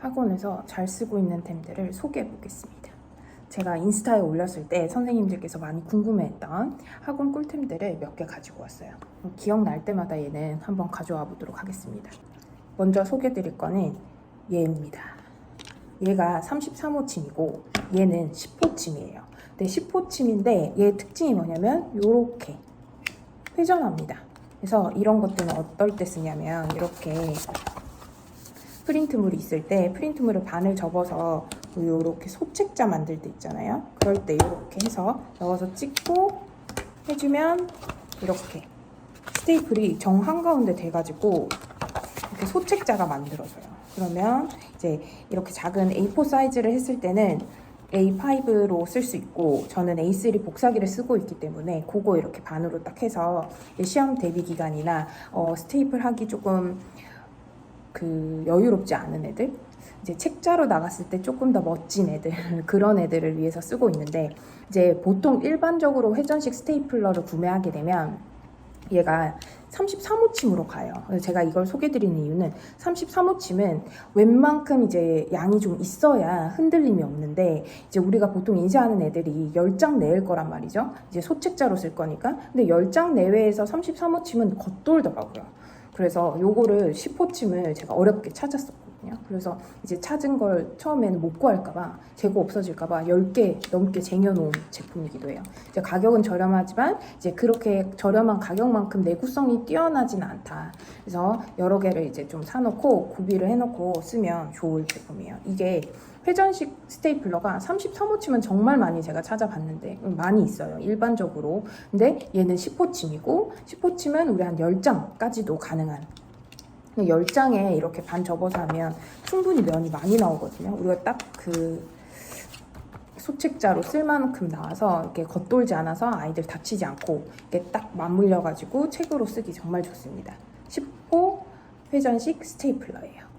학원에서 잘 쓰고 있는 템들을 소개해 보겠습니다. 제가 인스타에 올렸을 때 선생님들께서 많이 궁금해했던 학원 꿀템들을 몇 개 가지고 왔어요. 기억날 때마다 얘는 한번 가져와 보도록 하겠습니다. 먼저 소개해 드릴 거는 얘입니다. 얘가 33호 침이고 얘는 10호 침이에요. 근데 10호 침인데 얘의 특징이 뭐냐면 이렇게 회전합니다. 그래서 이런 것들은 어떨 때 쓰냐면 이렇게 프린트물이 있을 때 프린트물을 반을 접어서 이렇게 소책자 만들 때 있잖아요. 그럴 때 이렇게 해서 넣어서 찍고 해주면 이렇게 스테이플이 정 한가운데 돼가지고 이렇게 소책자가 만들어져요. 그러면 이제 이렇게 작은 A4 사이즈를 했을 때는 A5로 쓸 수 있고, 저는 A3 복사기를 쓰고 있기 때문에 그거 이렇게 반으로 딱 해서 시험 대비 기간이나 스테이플 하기 조금 여유롭지 않은 애들, 이제 책자로 나갔을 때 조금 더 멋진 애들 그런 애들을 위해서 쓰고 있는데, 이제 보통 일반적으로 회전식 스테이플러를 구매하게 되면 얘가 33호 침으로 가요. 그래서 제가 이걸 소개드리는 이유는 33호 침은 웬만큼 이제 양이 좀 있어야 흔들림이 없는데, 이제 우리가 보통 인쇄하는 애들이 10장 내일 거란 말이죠. 이제 소책자로 쓸 거니까. 근데 10장 내외에서 33호 침은 겉돌더라고요. 그래서 요거를 10호 침을 제가 어렵게 찾았었거든요. 그래서 이제 찾은 걸 처음에는 못 구할까봐, 재고 없어질까봐 10개 넘게 쟁여놓은 제품이기도 해요. 이제 가격은 저렴하지만 이제 그렇게 저렴한 가격만큼 내구성이 뛰어나진 않다. 그래서 여러 개를 이제 좀 사놓고 구비를 해놓고 쓰면 좋을 제품이에요. 이게 회전식 스테이플러가 33호 침은 정말 많이 제가 찾아봤는데 많이 있어요, 일반적으로. 근데 얘는 10호 침이고, 10호 침은 우리 한 10장까지도 가능한, 10장에 이렇게 반 접어서 하면 충분히 면이 많이 나오거든요. 우리가 딱 소책자로 쓸 만큼 나와서 이렇게 겉돌지 않아서 아이들 다치지 않고 이렇게 딱 맞물려 가지고 책으로 쓰기 정말 좋습니다. 10호 회전식 스테이플러예요.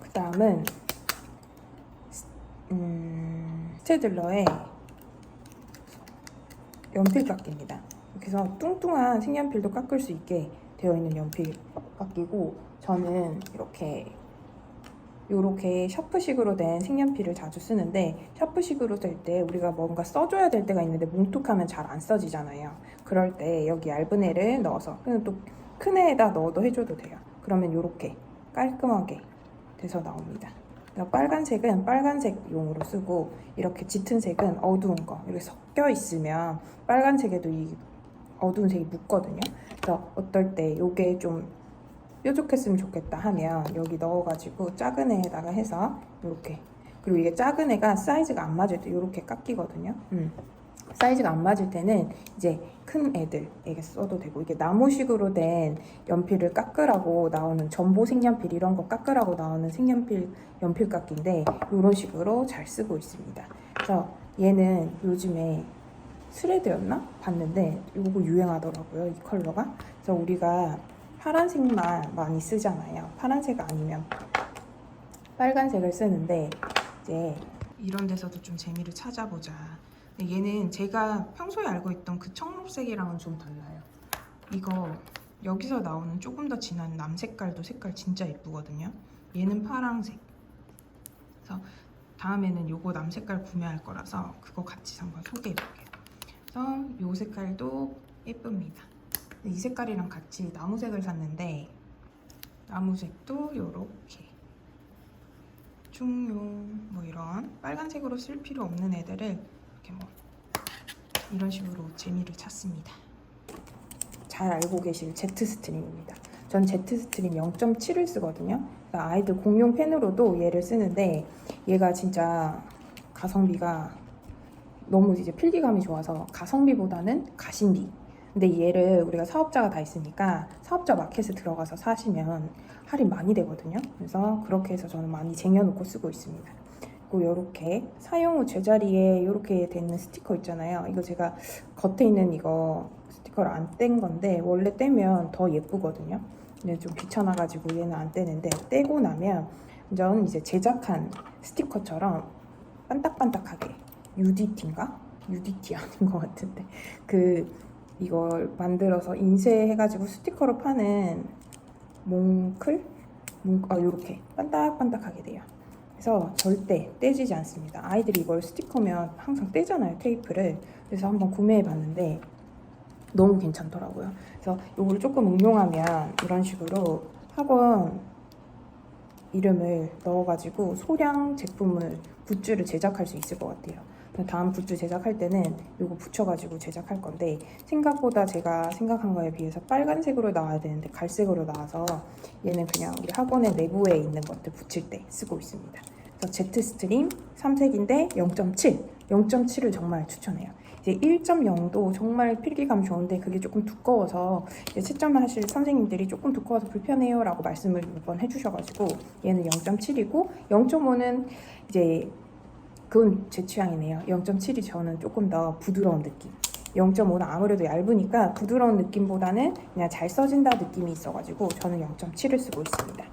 그 다음은 스테들러의 연필 깎기입니다. 그래서 뚱뚱한 색연필도 깎을 수 있게 되어 있는 연필 깎기고, 저는 이렇게 샤프식으로 된 색연필을 자주 쓰는데, 샤프식으로 될 때 우리가 뭔가 써줘야 될 때가 있는데 뭉툭하면 잘 안 써지잖아요. 그럴 때 여기 얇은 애를 넣어서, 그냥 또 큰 애에다 넣어도 해줘도 돼요. 그러면 이렇게 깔끔하게 돼서 나옵니다. 빨간색은 빨간색용으로 쓰고, 이렇게 짙은 색은 어두운 거 이렇게 섞여 있으면 빨간색에도 이 어두운 색이 묻거든요. 그래서 어떨 때 이게 좀 뾰족했으면 좋겠다 하면 여기 넣어가지고 작은 애에다가 해서 이렇게, 그리고 이게 작은 애가 사이즈가 안 맞을 때 이렇게 깎이거든요. 사이즈가 안 맞을 때는 이제 큰 애들에게 써도 되고, 이게 나무식으로 된 연필을 깎으라고 나오는, 전보 색연필 이런 거 깎으라고 나오는 색연필 연필 깎기인데 이런 식으로 잘 쓰고 있습니다. 그래서 얘는 요즘에 스레드였나? 봤는데 이거 유행하더라고요, 이 컬러가. 그래서 우리가 파란색만 많이 쓰잖아요. 파란색 아니면 빨간색을 쓰는데, 이제 이런 데서도 좀 재미를 찾아보자. 근데 얘는 제가 평소에 알고 있던 그 청록색이랑은 좀 달라요. 이거 여기서 나오는 조금 더 진한 남색깔도 색깔 진짜 예쁘거든요. 얘는 파란색. 그래서 다음에는 요거 남색깔 구매할 거라서 그거 같이 한번 소개해볼게요. 그래서 요 색깔도 예쁩니다. 이 색깔이랑 같이 나무색을 샀는데, 나무색도 요렇게 중용 뭐 이런 빨간색으로 쓸 필요 없는 애들을 이렇게 뭐 이런 식으로 재미를 찾습니다. 잘 알고 계실 Z 스트림입니다. 전 Z 스트림 0.7을 쓰거든요. 그러니까 아이들 공용 펜으로도 얘를 쓰는데, 얘가 진짜 가성비가 너무 이제 필기감이 좋아서 가성비보다는 가심비. 근데 얘를 우리가 사업자가 다 있으니까 사업자 마켓에 들어가서 사시면 할인 많이 되거든요. 그래서 그렇게 해서 저는 많이 쟁여놓고 쓰고 있습니다. 그리고 이렇게 사용 후 제자리에 이렇게 돼 있는 스티커 있잖아요. 이거 제가 겉에 있는 이거 스티커를 안 뗀 건데, 원래 떼면 더 예쁘거든요. 근데 좀 귀찮아가지고 얘는 안 떼는데, 떼고 나면 완전 이제 제작한 스티커처럼 반딱반딱하게, UDT인가? UDT 아닌 것 같은데, 이걸 만들어서 인쇄해가지고 스티커로 파는 이렇게 반딱반딱하게 돼요. 그래서 절대 떼지지 않습니다. 아이들이 이걸 스티커면 항상 떼잖아요, 테이프를. 그래서 한번 구매해봤는데 너무 괜찮더라고요. 그래서 이걸 조금 응용하면 이런 식으로 학원 이름을 넣어가지고 소량 제품을 굿즈를 제작할 수 있을 것 같아요. 다음 굿즈 제작할 때는 이거 붙여가지고 제작할 건데 생각보다 제가 생각한 거에 비해서 빨간색으로 나와야 되는데 갈색으로 나와서 얘는 그냥 우리 학원의 내부에 있는 것들 붙일 때 쓰고 있습니다. 그래서 제트 스트림 3색인데 0.7, 0.7을 정말 추천해요. 이제 1.0도 정말 필기감 좋은데 그게 조금 두꺼워서 채점을 하실 선생님들이 조금 두꺼워서 불편해요 라고 말씀을 몇 번 해주셔가지고 얘는 0.7이고 0.5는 이제 그건 제 취향이네요. 0.7이 저는 조금 더 부드러운 느낌. 0.5는 아무래도 얇으니까 부드러운 느낌보다는 그냥 잘 써진다 느낌이 있어가지고 저는 0.7을 쓰고 있습니다.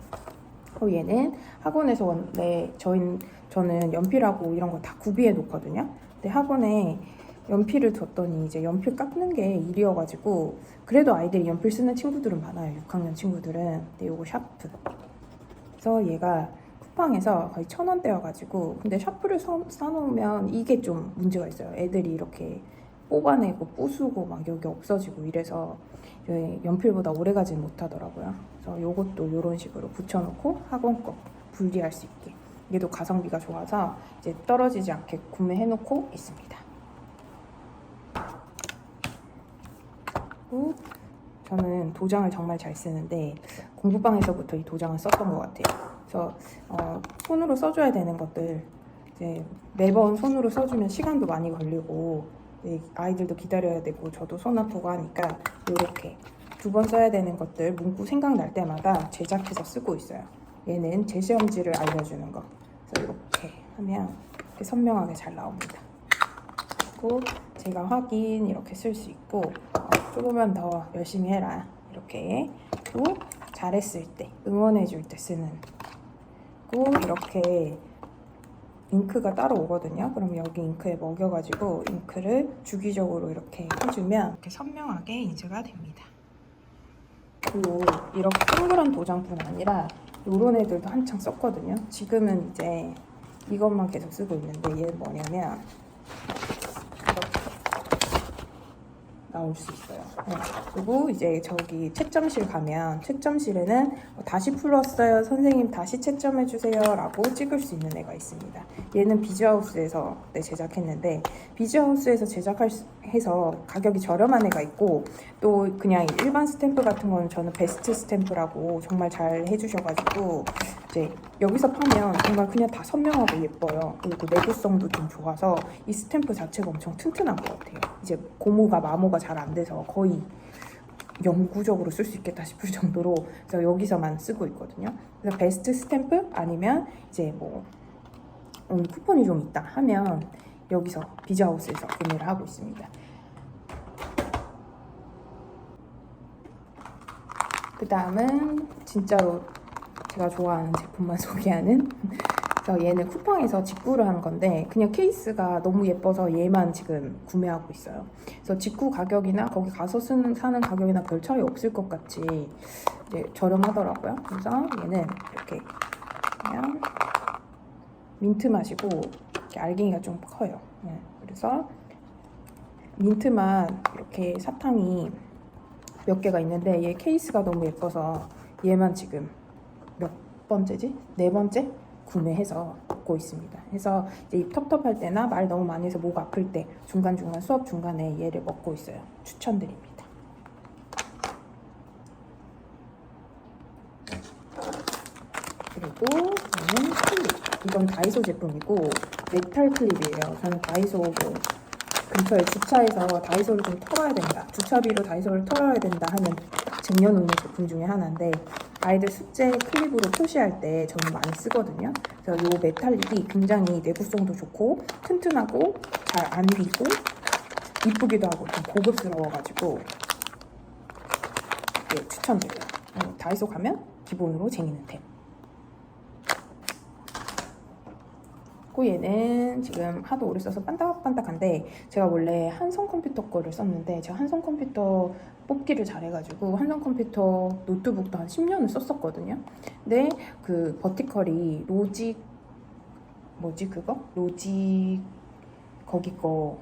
얘는 학원에서 원래 저는 연필하고 이런 거 다 구비해 놓거든요. 근데 학원에 연필을 뒀더니 이제 연필 깎는 게 일이어가지고 그래도 아이들이 연필 쓰는 친구들은 많아요. 6학년 친구들은. 근데 요거 샤프. 그래서 얘가 쿠팡에서 거의 1,000원대여가지고 근데 샤프를 사놓으면 이게 좀 문제가 있어요. 애들이 이렇게 뽑아내고 부수고 막 여기 없어지고 이래서 연필보다 오래가진 못하더라고요. 그래서 요것도 이런 식으로 붙여놓고 학원 거 분리할 수 있게 얘도 가성비가 좋아서 이제 떨어지지 않게 구매해놓고 있습니다. 그리고 저는 도장을 정말 잘 쓰는데 공부방에서부터 이 도장을 썼던 것 같아요. 그래서 손으로 써줘야 되는 것들 이제 매번 손으로 써주면 시간도 많이 걸리고 아이들도 기다려야 되고 저도 손 아프고 하니까 이렇게 2번 써야 되는 것들 문구 생각날 때마다 제작해서 쓰고 있어요. 얘는 제시험지를 알려주는 거. 그래서 이렇게 하면 이렇게 선명하게 잘 나옵니다. 그리고 제가 확인 이렇게 쓸 수 있고 조금만 더 열심히 해라 이렇게. 또 잘했을 때 응원해줄 때 쓰는. 그리고 이렇게 잉크가 따로 오거든요. 그럼 여기 잉크에 먹여가지고 잉크를 주기적으로 이렇게 해주면 이렇게 선명하게 인쇄가 됩니다. 그리고 이렇게 동그란 도장뿐 아니라 이런 애들도 한창 썼거든요. 지금은 이제 이것만 계속 쓰고 있는데 얘는 뭐냐면 나올 수 있어요. 네. 그리고 이제 저기 채점실 가면 채점실에는 다시 풀었어요. 선생님 다시 채점해주세요 라고 찍을 수 있는 애가 있습니다. 얘는 비즈하우스에서 제작했는데 비즈하우스에서 제작해서 가격이 저렴한 애가 있고 또 그냥 일반 스탬프 같은 거는 저는 베스트 스탬프라고 정말 잘 해주셔가지고 이제 여기서 파면 정말 그냥 다 선명하고 예뻐요. 그리고 내구성도 좀 좋아서 이 스탬프 자체가 엄청 튼튼한 것 같아요. 이제 고무가 마모가 잘 안 돼서 거의 영구적으로 쓸 수 있겠다 싶을 정도로 그래서 여기서만 쓰고 있거든요. 그래서 베스트 스탬프 아니면 이제 뭐 쿠폰이 좀 있다 하면 여기서 비즈하우스에서 구매를 하고 있습니다. 그 다음은 진짜로 제가 좋아하는 제품만 소개하는 그래서 얘는 쿠팡에서 직구를 한 건데 그냥 케이스가 너무 예뻐서 얘만 지금 구매하고 있어요. 그래서 직구 가격이나 거기 가서 사는 가격이나 별 차이 없을 것 같이 이제 저렴하더라고요. 그래서 얘는 이렇게 그냥 민트 맛이고 이렇게 알갱이가 좀 커요. 네. 그래서 민트만 이렇게 사탕이 몇 개가 있는데 얘 케이스가 너무 예뻐서 얘만 지금 몇 번째지? 4번째? 구매해서 먹고 있습니다. 그래서 이제 입 텁텁할 때나 말 너무 많이 해서 목 아플 때 중간중간 수업 중간에 얘를 먹고 있어요. 추천드립니다. 그리고 저는 클립. 이건 다이소 제품이고 메탈 클립이에요. 저는 다이소 근처에 주차해서 다이소를 좀 털어야 된다. 주차비로 다이소를 털어야 된다 하는 쟁여놓는 제품 중에 하나인데 아이들 숙제 클립으로 표시할 때 저는 많이 쓰거든요. 그래서 이 메탈릭이 굉장히 내구성도 좋고 튼튼하고 잘 안 비고 이쁘기도 하고 좀 고급스러워가지고 네, 추천드려요. 다이소 가면 기본으로 쟁이는 템. 그 얘는 지금 하도 오래 써서 반딱반딱한데 제가 원래 한성 컴퓨터 거를 썼는데 제가 한성 컴퓨터 뽑기를 잘해가지고 한성 컴퓨터 노트북도 한 10년을 썼었거든요. 근데 그 버티컬이 로직 뭐지 그거? 로직 거기 거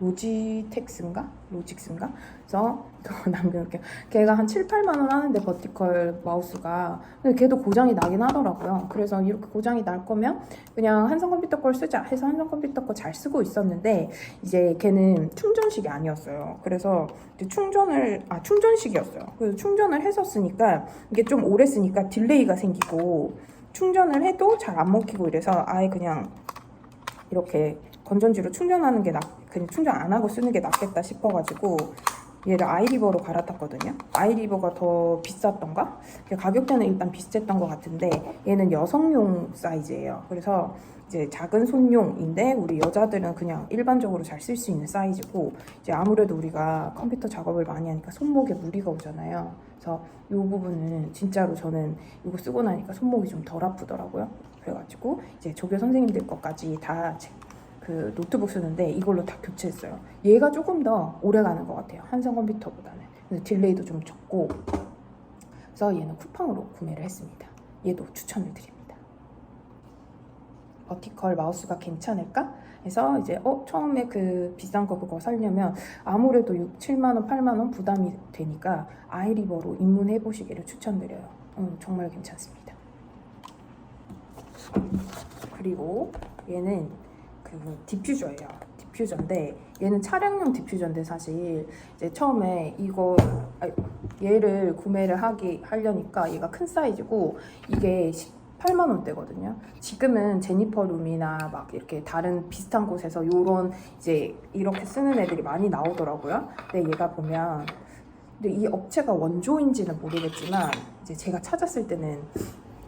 로직스인가? 그래서 남겨놓을게요. 걔가 한 7, 8만 원 하는데 버티컬 마우스가 근데 걔도 고장이 나긴 하더라고요. 그래서 이렇게 고장이 날 거면 그냥 한성 컴퓨터 걸 쓰자 해서 한성 컴퓨터 거 잘 쓰고 있었는데 이제 걔는 충전식이 아니었어요. 그래서 이제 충전식이었어요. 그래서 충전을 해서 쓰니까 이게 좀 오래 쓰니까 딜레이가 생기고 충전을 해도 잘 안 먹히고 이래서 아예 그냥 이렇게 건전지로 충전하는 게 그냥 충전 안 하고 쓰는 게 낫겠다 싶어가지고 얘를 아이리버로 갈아탔거든요. 아이리버가 더 비쌌던가? 가격대는 일단 비슷했던 것 같은데 얘는 여성용 사이즈예요. 그래서 이제 작은 손용인데 우리 여자들은 그냥 일반적으로 잘 쓸 수 있는 사이즈고 이제 아무래도 우리가 컴퓨터 작업을 많이 하니까 손목에 무리가 오잖아요. 그래서 이 부분은 진짜로 저는 이거 쓰고 나니까 손목이 좀 덜 아프더라고요. 그래가지고 이제 조교 선생님들 것까지 다 그 노트북 쓰는데 이걸로 다 교체했어요. 얘가 조금 더 오래 가는 것 같아요. 한성 컴퓨터보다는. 그래서 딜레이도 좀 적고 그래서 얘는 쿠팡으로 구매를 했습니다. 얘도 추천을 드립니다. 버티컬 마우스가 괜찮을까? 해서 이제 처음에 그 비싼 거 그거 사려면 아무래도 6, 7만 원, 8만 원 부담이 되니까 아이리버로 입문해 보시기를 추천드려요. 정말 괜찮습니다. 그리고 얘는 그 디퓨저예요. 디퓨저인데 얘는 차량용 디퓨저인데 사실 이제 처음에 얘를 구매를 하려니까 얘가 큰 사이즈고 이게 18만 원대거든요. 지금은 제니퍼룸이나 막 이렇게 다른 비슷한 곳에서 요런 이제 이렇게 쓰는 애들이 많이 나오더라고요. 근데 얘가 보면 근데 이 업체가 원조인지는 모르겠지만 이제 제가 찾았을 때는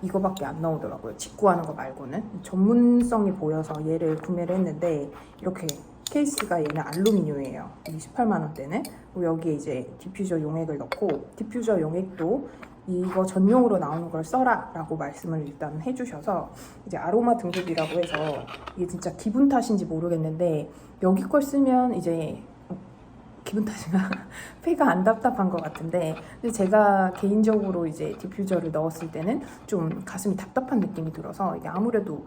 이거밖에 안 나오더라고요. 직구하는 거 말고는. 전문성이 보여서 얘를 구매를 했는데 이렇게 케이스가 얘는 알루미늄이에요. 28만 원대는. 그리고 여기에 이제 디퓨저 용액을 넣고 디퓨저 용액도 이거 전용으로 나오는 걸 써라 라고 말씀을 일단 해주셔서 이제 아로마 등급이라고 해서 이게 진짜 기분 탓인지 모르겠는데 여기 걸 쓰면 이제 기분 탓인가? 폐가 안 답답한 것 같은데 근데 제가 개인적으로 이제 디퓨저를 넣었을 때는 좀 가슴이 답답한 느낌이 들어서 이게 아무래도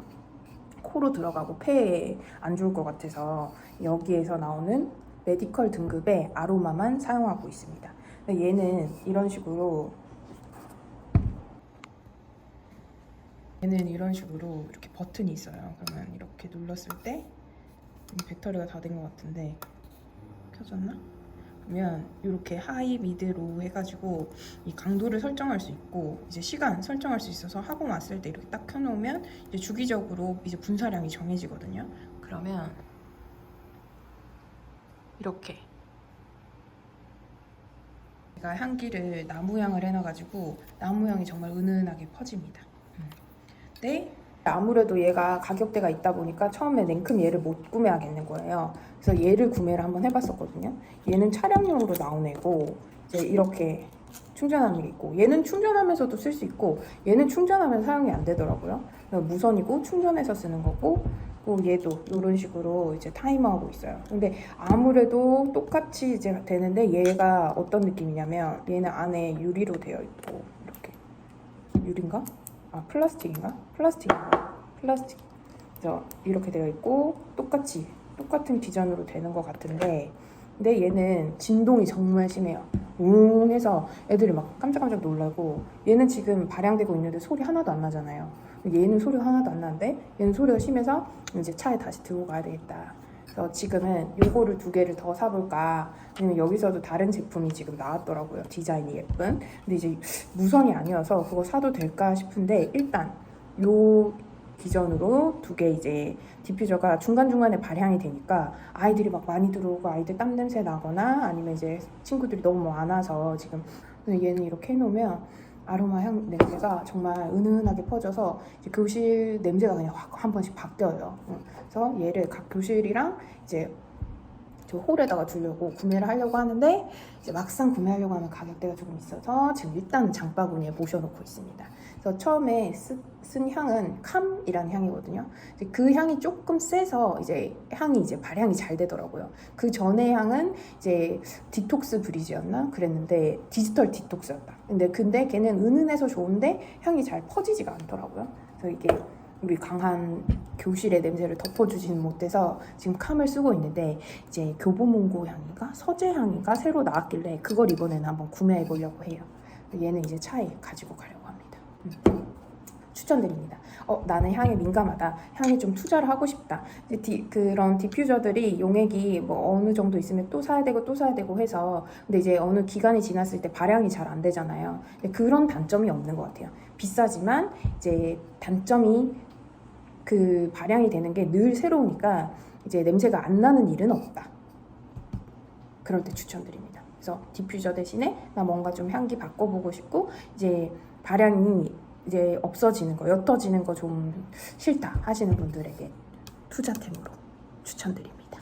코로 들어가고 폐에 안 좋을 것 같아서 여기에서 나오는 메디컬 등급의 아로마만 사용하고 있습니다. 근데 얘는 이런 식으로 이렇게 버튼이 있어요. 그러면 이렇게 눌렀을 때 배터리가 다 된 것 같은데 켜졌나? 그러면 이렇게 하이, 미드, 로우 해가지고 이 강도를 설정할 수 있고 이제 시간 설정할 수 있어서 학원 왔을 때 이렇게 딱 켜놓으면 이제 주기적으로 이제 분사량이 정해지거든요. 그러면 이렇게 제가 향기를 나무향을 해놔가지고 나무향이 정말 은은하게 퍼집니다. 네. 아무래도 얘가 가격대가 있다 보니까 처음에 냉큼 얘를 못 구매하겠는 거예요. 그래서 얘를 구매를 한번 해봤었거든요. 얘는 차량용으로 나온 애고 이제 이렇게 충전하는 게 있고 얘는 충전하면서도 쓸 수 있고 얘는 충전하면 사용이 안 되더라고요. 무선이고 충전해서 쓰는 거고 또 얘도 이런 식으로 이제 타이머하고 있어요. 근데 아무래도 똑같이 이제 되는데 얘가 어떤 느낌이냐면 얘는 안에 유리로 되어 있고 이렇게 유리인가? 플라스틱인가? 플라스틱. 그래서 이렇게 되어 있고 똑같은 디자인으로 되는 것 같은데 근데 얘는 진동이 정말 심해요. 웅 해서 애들이 막 깜짝깜짝 놀라고 얘는 지금 발양되고 있는데 소리 하나도 안 나잖아요. 얘는 소리가 하나도 안 나는데 얘는 소리가 심해서 이제 차에 다시 들고 가야 되겠다. 그래서 지금은 요거를 2개를 더 사볼까 아니면 여기서도 다른 제품이 지금 나왔더라고요. 디자인이 예쁜. 근데 이제 무선이 아니어서 그거 사도 될까 싶은데 일단 요 기전으로 2개 이제 디퓨저가 중간중간에 발향이 되니까 아이들이 막 많이 들어오고 아이들 땀 냄새 나거나 아니면 이제 친구들이 너무 많아서 지금 얘는 이렇게 해놓으면 아로마 향 냄새가 정말 은은하게 퍼져서 이제 교실 냄새가 그냥 확 한 번씩 바뀌어요. 그래서 얘를 각 교실이랑 이제 저 홀에다가 두려고 구매를 하려고 하는데 이제 막상 구매하려고 하면 가격대가 조금 있어서 지금 일단 장바구니에 모셔놓고 있습니다. 그래서 처음에 쓴 향은 캄이라는 향이거든요. 이제 그 향이 조금 세서 이제 향이 이제 발향이 잘 되더라고요. 그 전에 향은 이제 디톡스 브리즈였나 그랬는데 디지털 디톡스였다. 근데 걔는 은은해서 좋은데 향이 잘 퍼지지가 않더라고요. 그래서 이게 우리 강한 교실의 냄새를 덮어주지는 못해서 지금 캄을 쓰고 있는데 이제 교보문고 향인가 서재 향인가 새로 나왔길래 그걸 이번에는 한번 구매해 보려고 해요. 얘는 이제 차에 가지고 가려고 합니다. 추천드립니다. 나는 향에 민감하다. 향에 좀 투자를 하고 싶다. 그런 디퓨저들이 용액이 뭐 어느 정도 있으면 또 사야 되고 또 사야 되고 해서 근데 이제 어느 기간이 지났을 때 발향이 잘 안 되잖아요. 근데 그런 단점이 없는 것 같아요. 비싸지만 이제 단점이 그 발향이 되는 게 늘 새로우니까 이제 냄새가 안 나는 일은 없다. 그럴 때 추천드립니다. 그래서 디퓨저 대신에 나 뭔가 좀 향기 바꿔보고 싶고 이제 발향이 이제 없어지는 거, 옅어지는 거 좀 싫다 하시는 분들에게 투자템으로 추천드립니다.